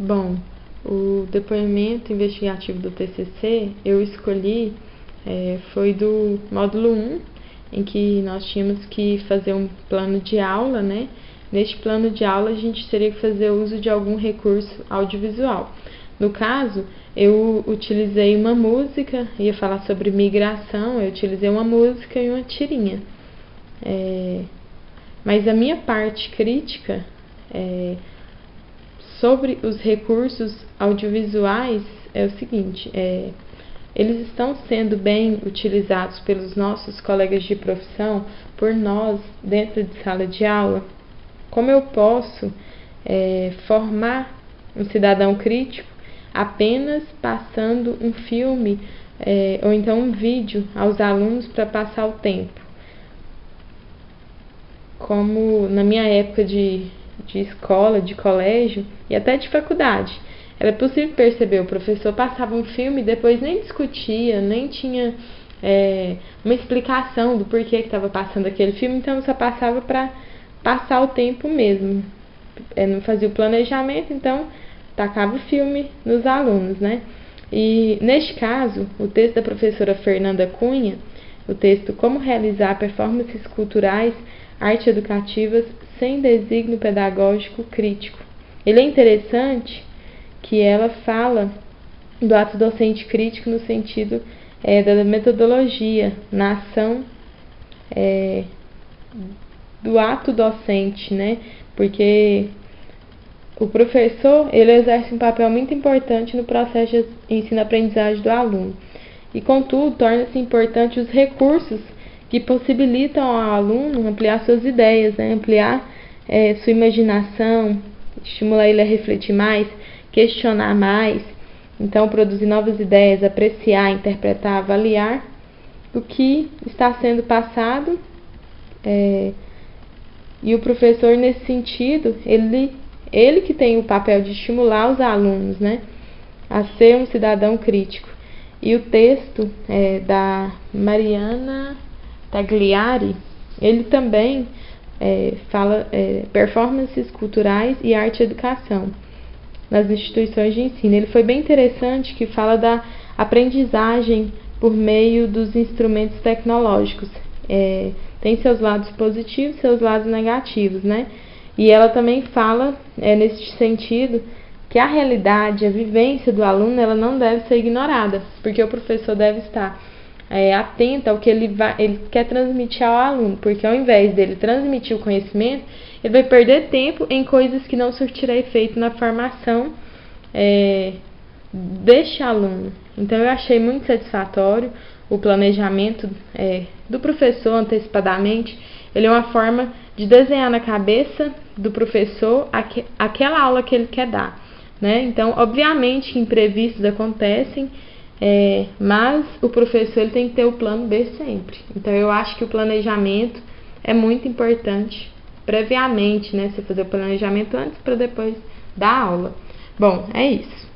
Bom, o depoimento investigativo do TCC eu escolhi foi do módulo 1, em que nós tínhamos que fazer um plano de aula, né? Neste plano de aula a gente teria que fazer uso de algum recurso audiovisual. No caso, eu utilizei uma música, ia falar sobre migração, eu utilizei uma música e uma tirinha. Mas a minha parte crítica sobre os recursos audiovisuais é o seguinte: eles estão sendo bem utilizados pelos nossos colegas de profissão, por nós dentro de sala de aula? Como eu posso formar um cidadão crítico apenas passando um filme ou então um vídeo aos alunos para passar o tempo? Como na minha época de escola, de colégio e até de faculdade, era possível perceber, o professor passava um filme e depois nem discutia, nem tinha uma explicação do porquê que estava passando aquele filme, então só passava para passar o tempo mesmo. Não fazia o planejamento, então tacava o filme nos alunos, né? E neste caso, o texto da professora Fernanda Cunha, o texto Como Realizar Performances Culturais Arte Educativas sem Desígnio Pedagógico Crítico. Ele é interessante que ela fala do ato docente crítico no sentido da metodologia, na ação do ato docente, né? Porque o professor, ele exerce um papel muito importante no processo de ensino-aprendizagem do aluno. E, contudo, torna-se importante os recursos que possibilitam ao aluno ampliar suas ideias, né? Ampliar sua imaginação, estimular ele a refletir mais, questionar mais, então produzir novas ideias, apreciar, interpretar, avaliar o que está sendo passado, e o professor, nesse sentido, ele que tem o papel de estimular os alunos, né, a ser um cidadão crítico. E o texto da Mariana Tagliari, ele também fala performances culturais e arte e educação nas instituições de ensino. Ele foi bem interessante, que fala da aprendizagem por meio dos instrumentos tecnológicos. Tem seus lados positivos e seus lados negativos, né? E ela também fala, nesse sentido, que a realidade, a vivência do aluno, ela não deve ser ignorada, porque o professor deve estar atento ao que ele quer transmitir ao aluno, porque ao invés dele transmitir o conhecimento, ele vai perder tempo em coisas que não surtirá efeito na formação deste aluno. Então eu achei muito satisfatório o planejamento do professor antecipadamente. Ele é uma forma de desenhar na cabeça do professor aquela aula que ele quer dar, né? Então, obviamente que imprevistos acontecem, mas o professor ele tem que ter o plano B sempre. Então eu acho que o planejamento é muito importante previamente, né? Você fazer o planejamento antes para depois dar aula. Bom, é isso.